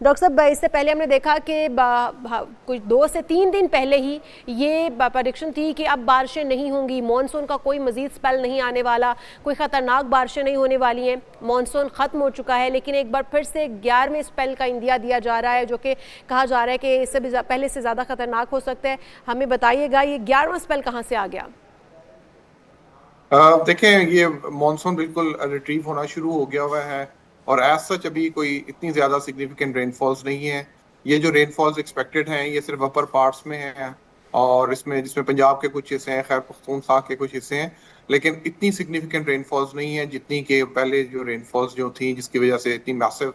Doctor साहब, इससे पहले हमने देखा कि कुछ 2 से 3 दिन पहले ही ये प्रेडिक्शन थी कि अब बारिशें नहीं होंगी, मॉनसून का कोई मजीद स्पेल नहीं आने वाला, कोई ख़तरनाक बारिशें नहीं होने वाली हैं। मॉनसून ख़त्म हो चुका है, लेकिन एक बार फिर से 11वें स्पेल का इंदिया दिया जा रहा है, जो कि कहा जा रहा है कि इससे भी पहले से ज़्यादा ख़तरनाक हो सकता है। हमें बताइएगा, ये 11वां स्पेल कहाँ से आ गया? देखें, ये मॉनसून बिल्कुल रिट्रीव होना शुरू हो गया हुआ है और एज सच अभी कोई इतनी ज्यादा सिग्निफिकेंट रेनफॉल्स नहीं है। ये जो रेनफॉल्स एक्सपेक्टेड हैं ये सिर्फ अपर पार्ट्स में हैं और इसमें जिसमें पंजाब के कुछ हिस्से हैं, खैर पख्तूनख्वा के कुछ हिस्से हैं, लेकिन इतनी सिग्निफिकेंट रेनफॉल्स नहीं है जितनी के पहले जो रेनफॉल्स जो थी, जिसकी वजह से इतनी मैसिव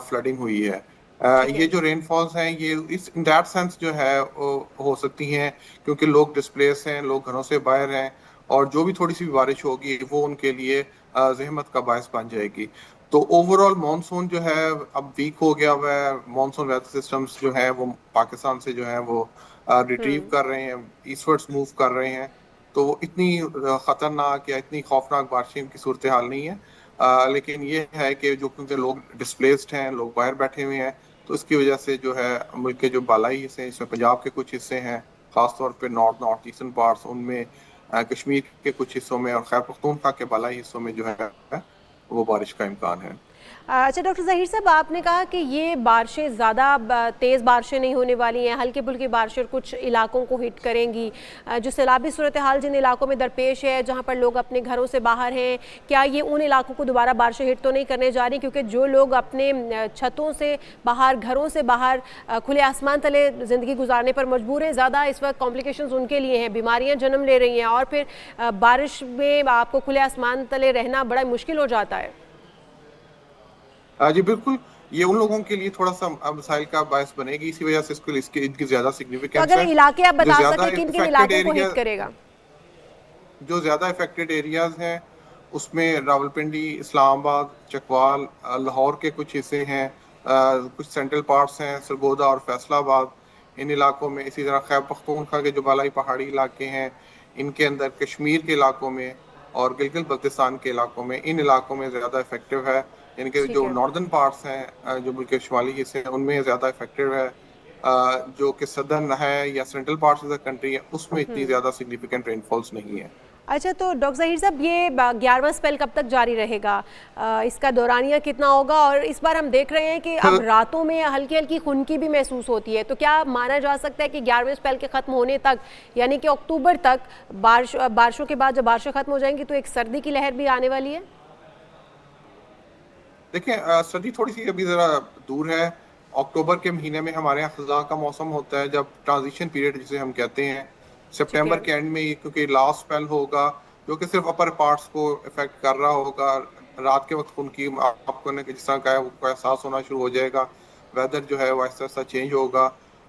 फ्लडिंग हुई है। ठीक ये है। जो रेनफॉल्स हैं ये इस इन दैट सेंस जो है वो हो सकती हैं क्योंकि लोग डिस्प्लेस हैं, लोग घरों से बाहर हैं और जो भी थोड़ी सी भी बारिश होगी वो उनके लिए जहमत का बायस बन जाएगी। तो ओवरऑल मानसून जो है अब वीक हो गया हुआ है। मानसून वेदर सिस्टम्स जो है वो पाकिस्तान से जो है वो रिट्रीव हम्म। कर रहे हैं, ईस्टवर्ड्स मूव कर रहे हैं। तो वो इतनी खतरनाक या इतनी खौफनाक बारिश की सूरत हाल नहीं है। लेकिन ये है कि जो क्योंकि लोग डिस्प्लेस्ड हैं, लोग बाहर बैठे हुए हैं, तो इसकी वजह से जो है मुल्क के जो बालाई हिस्से हैं, इसमें पंजाब के कुछ हिस्से हैं, खासतौर पे नॉर्थ ईस्टर्न पार्ट्स, उनमें कश्मीर के कुछ हिस्सों में और खैबर पख्तूनख्वा के बालाई हिस्सों में जो है वो बारिश का इम्कान है। अच्छा डॉक्टर ज़हीर साहब, आपने कहा कि ये बारिशें ज़्यादा तेज़ बारिशें नहीं होने वाली हैं, हल्की फुल्की बारिशें कुछ इलाकों को हिट करेंगी। जो सैलाबी सूरत हाल जिन इलाकों में दरपेश है, जहाँ पर लोग अपने घरों से बाहर हैं, क्या ये उन इलाकों को दोबारा बारिशें हिट तो नहीं करने जा रही? क्योंकि जो लोग अपने छतों से बाहर, घरों से बाहर खुले आसमान तले ज़िंदगी गुजारने पर मजबूर हैं, ज़्यादा इस वक्त कॉम्प्लिकेशंस उनके लिए हैं, बीमारियाँ जन्म ले रही हैं और फिर बारिश में आपको खुले आसमान तले रहना बड़ा मुश्किल हो जाता है। जी बिल्कुल, ये उन लोगों के लिए थोड़ा सा मसाइल का बायस बनेगी, इसी वजह से इसकी इनकी ज्यादा तो सिग्निफिकेंस अगर है। इलाके आप जो बता ज्यादा सके किन किन इफेक्टेड इलाकों को एरिया हिट करेगा? जो ज्यादा इफेक्टेड एरियाज हैं उसमें रावलपिंडी, इस्लामाबाद, चकवाल, लाहौर के कुछ हिस्से हैं, कुछ सेंट्रल पार्ट्स हैं, सरगोदा और फैसलाबाद, इन इलाकों में। इसी तरह खैबर पख्तूनख्वा के जो बालाई पहाड़ी इलाके हैं इनके अंदर, कश्मीर के इलाकों में और गिलगित बल्तिस्तान के इलाकों में, इन इलाकों में ज्यादा इफेक्टिव है। इनके ठीक जो है। नॉर्दर्न पार्ट्स हैं, जो मुल्क के शुमाली हिस्से हैं, उनमें ज्यादा इफेक्टिव है। जो कि सदर्न है या central parts of the country है उसमें इतनी हम्म। ज्यादा सिग्निफिकेंट रेनफॉल्स नहीं है। अच्छा, तो डॉक्टर ज़हीर साहब, ये 11वां स्पेल कब तक जारी रहेगा? इसका दौरानिया कितना होगा? और इस बार हम देख रहे हैं कि अब रातों में हल्की हल्की खुनकी भी महसूस होती है, तो क्या माना जा सकता है कि 11वें स्पेल के ख़त्म होने तक, यानी कि अक्टूबर तक, बारिशों के बाद जब बारिशें ख़त्म हो जाएंगी तो एक सर्दी की लहर भी आने वाली है? देखिए, सर्दी थोड़ी सी अभी जरा दूर है। अक्टूबर के महीने में हमारे यहाँ खज़ां का मौसम होता है, जब ट्रांजिशन पीरियड जिसे हम कहते हैं। ठीक है। सितंबर के एंड में ये क्योंकि लास्ट स्पेल होगा जो कि सिर्फ अपर पार्ट्स को इफेक्ट कर रहा होगा। रात के वक्त उनकी आपको ने जिस तरह का है वो एहसास होना शुरू हो जाएगा। वेदर जो है वो आहिस्ता आहिस्ता चेंज होगा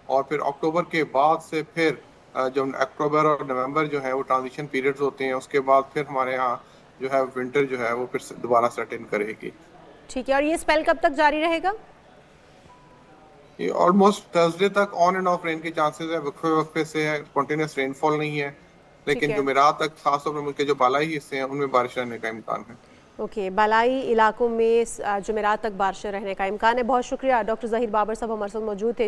और फिर अक्टूबर के बाद से फिर जब अक्टूबर और नवंबर जो है वो ट्रांजिशन पीरियड्स होते हैं, उसके बाद फिर हमारे यहाँ जो है विंटर जो है वो फिर से दोबारा सेट इन करेगी। ठीक है, और ये स्पेल कब तक जारी रहेगा? ये ऑलमोस्ट थर्सडे तक ऑन एंड ऑफ रेन के चांसेस है, वक्फे वक्फे से है, कंटिन्यूस रेनफॉल नहीं है। ठीक लेकिन है। जुमेरात तक खासतौर पर मुल्क के जो बालाई हिस्से हैं उनमें बारिश रहने का इम्कान है। ओके, बालाई इलाकों में जुमेरात तक बारिशें रहने का इम्कान है। बहुत शुक्रिया, डॉक्टर ज़हीर बाबर साहब हमारे साथ मौजूद थे।